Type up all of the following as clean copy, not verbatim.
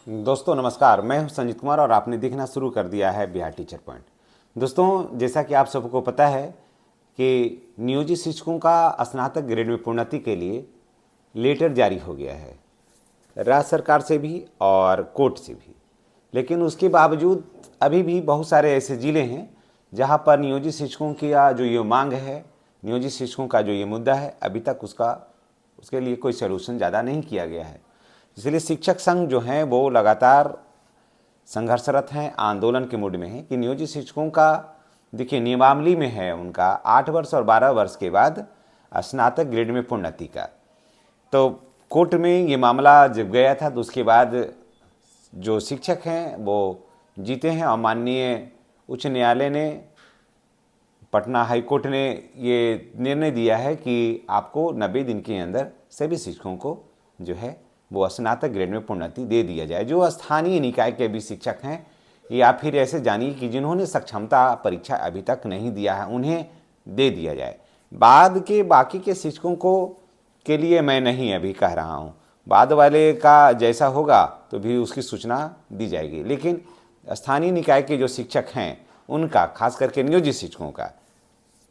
दोस्तों नमस्कार, मैं हूं संजीत कुमार और आपने देखना शुरू कर दिया है बिहार टीचर पॉइंट। दोस्तों, जैसा कि आप सबको पता है कि नियोजित शिक्षकों का स्नातक ग्रेड में प्रोन्नति के लिए लेटर जारी हो गया है, राज्य सरकार से भी और कोर्ट से भी। लेकिन उसके बावजूद अभी भी बहुत सारे ऐसे ज़िले हैं जहां पर नियोजित शिक्षकों की जो ये मांग है, नियोजित शिक्षकों का जो ये मुद्दा है, अभी तक उसके लिए कोई सलूशन ज़्यादा नहीं किया गया है। इसलिए शिक्षक संघ जो हैं वो लगातार संघर्षरत हैं, आंदोलन के मूड में हैं कि नियोजित शिक्षकों का देखिए नियमावली में है उनका 8 वर्ष और 12 वर्ष के बाद स्नातक ग्रेड में प्रोन्नति का। तो कोर्ट में ये मामला जब गया था तो उसके बाद जो शिक्षक हैं वो जीते हैं और माननीय उच्च न्यायालय ने, पटना हाई कोर्ट ने ये निर्णय दिया है कि आपको 90 दिन के अंदर सभी शिक्षकों को जो है वो स्नातक ग्रेड में प्रोन्नति दे दिया जाए। जो स्थानीय निकाय के भी शिक्षक हैं या फिर ऐसे जानिए कि जिन्होंने सक्षमता परीक्षा अभी तक नहीं दिया है, उन्हें दे दिया जाए। बाद के बाकी के शिक्षकों को के लिए मैं नहीं अभी कह रहा हूँ, बाद वाले का जैसा होगा तो भी उसकी सूचना दी जाएगी। लेकिन स्थानीय निकाय के जो शिक्षक हैं उनका, खास करके नियोजित शिक्षकों का,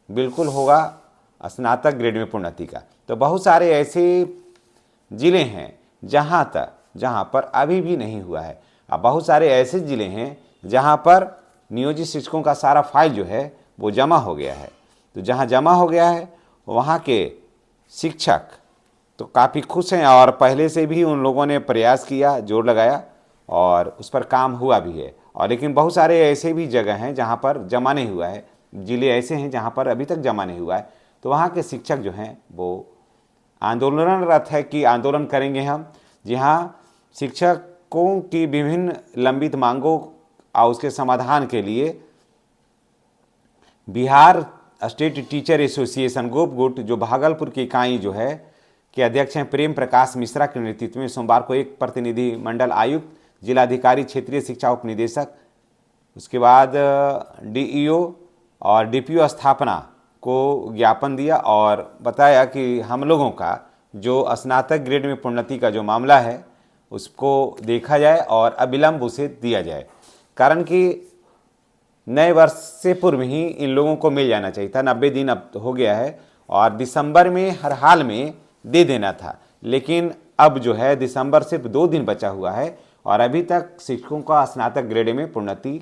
बिल्कुल होगा स्नातक ग्रेड में प्रोन्नति का। तो बहुत सारे ऐसे ज़िले हैं जहाँ पर अभी भी नहीं हुआ है। अब बहुत सारे ऐसे ज़िले हैं जहाँ पर नियोजित शिक्षकों का सारा फाइल जो है वो जमा हो गया है। तो जहाँ जमा हो गया है वहाँ के शिक्षक तो काफ़ी खुश हैं और पहले से भी उन लोगों ने प्रयास किया, जोर लगाया और उस पर काम हुआ भी है। और लेकिन बहुत सारे ऐसे भी जगह हैं जहाँ पर जमा नहीं हुआ है, ज़िले ऐसे हैं जहाँ पर अभी तक जमा नहीं हुआ है। तो वहाँ के शिक्षक जो हैं वो आंदोलनरत है कि आंदोलन करेंगे हम। जी हाँ, शिक्षकों की विभिन्न लंबित मांगों और उसके समाधान के लिए Bihar state teacher association Gopgut, जो भागलपुर की इकाई जो है के अध्यक्ष हैं प्रेम प्रकाश मिश्रा के नेतृत्व में सोमवार को एक प्रतिनिधि मंडल आयुक्त, जिलाधिकारी, क्षेत्रीय शिक्षा उपनिदेशक, उसके बाद डीईओ और डीपीओ स्थापना को ज्ञापन दिया और बताया कि हम लोगों का जो स्नातक ग्रेड में प्रोन्नति का जो मामला है उसको देखा जाए और अविलंब उसे दिया जाए। कारण कि नए वर्ष से पूर्व ही इन लोगों को मिल जाना चाहिए था। 90 दिन अब हो गया है और दिसंबर में हर हाल में दे देना था। लेकिन अब जो है दिसंबर सिर्फ 2 दिन बचा हुआ है और अभी तक शिक्षकों का स्नातक ग्रेड में प्रोन्नति,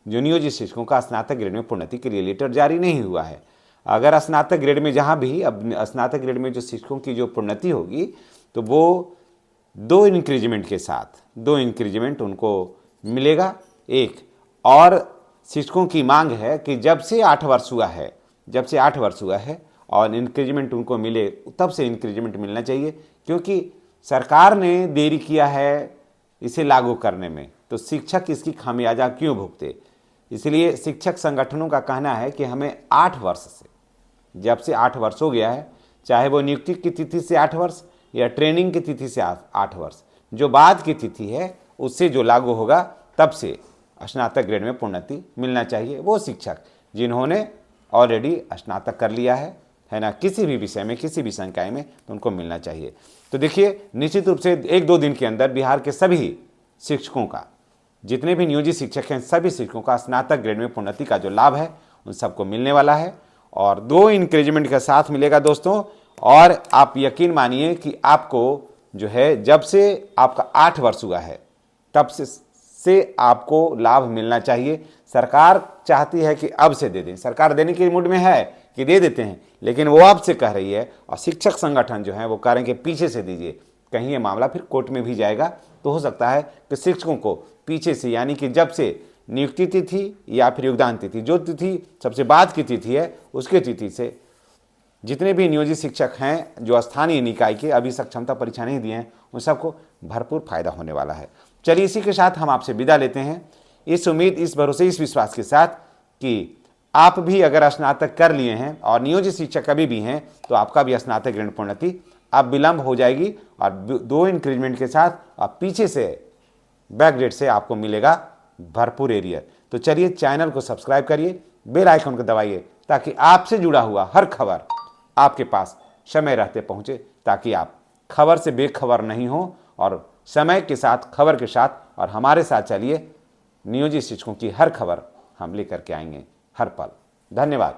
जो नियोजित शिक्षकों का स्नातक ग्रेड में प्रोन्नति के लिए लेटर जारी नहीं हुआ है। अगर स्नातक ग्रेड में, जहाँ भी अब स्नातक ग्रेड में जो शिक्षकों की जो प्रोन्नति होगी तो वो 2 इंक्रीजमेंट के साथ 2 इंक्रीजमेंट उनको मिलेगा। एक और शिक्षकों की मांग है कि जब से 8 वर्ष हुआ है और इंक्रीजमेंट उनको मिले, तब से इंक्रीजमेंट मिलना चाहिए। क्योंकि सरकार ने देरी किया है इसे लागू करने में, तो शिक्षक इसकी खामियाजा क्यों भुगते। इसलिए शिक्षक संगठनों का कहना है कि हमें 8 वर्ष से, जब से 8 वर्ष हो गया है, चाहे वो नियुक्ति की तिथि से 8 वर्ष या ट्रेनिंग की तिथि से 8 वर्ष, जो बाद की तिथि है उससे जो लागू होगा तब से स्नातक ग्रेड में प्रोन्नति मिलना चाहिए। वो शिक्षक जिन्होंने ऑलरेडी स्नातक कर लिया है ना, किसी भी विषय में, किसी भी संकाय में, तो उनको मिलना चाहिए। तो देखिए, निश्चित रूप से 1-2 दिन के अंदर बिहार के सभी शिक्षकों का, जितने भी नियोजित शिक्षक हैं, सभी शिक्षकों का स्नातक ग्रेड में प्रोन्नति का जो लाभ है उन सबको मिलने वाला है और 2 इंक्रीजमेंट के साथ मिलेगा दोस्तों। और आप यकीन मानिए कि आपको जो है, जब से आपका 8 वर्ष हुआ है तब से आपको लाभ मिलना चाहिए। सरकार चाहती है कि अब से दे दें, सरकार देने के मूड में है कि दे देते हैं, लेकिन वो अब से कह रही है और शिक्षक संगठन जो है वो कह रहे हैं कि पीछे से दीजिए। कहीं ये मामला फिर कोर्ट में भी जाएगा तो हो सकता है कि शिक्षकों को पीछे से, यानी कि जब से नियुक्ति तिथि या फिर योगदान तिथि, जो तिथि सबसे बाद की तिथि है, उसके तिथि से जितने भी नियोजित शिक्षक हैं जो स्थानीय निकाय के अभी सक्षमता परीक्षा नहीं दिए हैं, उन सबको भरपूर फायदा होने वाला है। चलिए, इसी के साथ हम आपसे विदा लेते हैं, इस उम्मीद, इस भरोसे, इस विश्वास के साथ कि आप भी अगर स्नातक कर लिए हैं और नियोजित शिक्षक अभी भी हैं तो आपका भी स्नातक ग्रेड प्रोन्नति अब विलंब हो जाएगी और 2 इंक्रीजमेंट के साथ और पीछे से बैकडेट से आपको मिलेगा भरपूर एरियर। तो चलिए, चैनल को सब्सक्राइब करिए, बेल आइकन को दबाइए ताकि आपसे जुड़ा हुआ हर खबर आपके पास समय रहते पहुंचे, ताकि आप खबर से बेखबर नहीं हो और समय के साथ, खबर के साथ, और हमारे साथ चलिए। नियोजित शिक्षकों की हर खबर हम लेकर के आएंगे हर पल। धन्यवाद।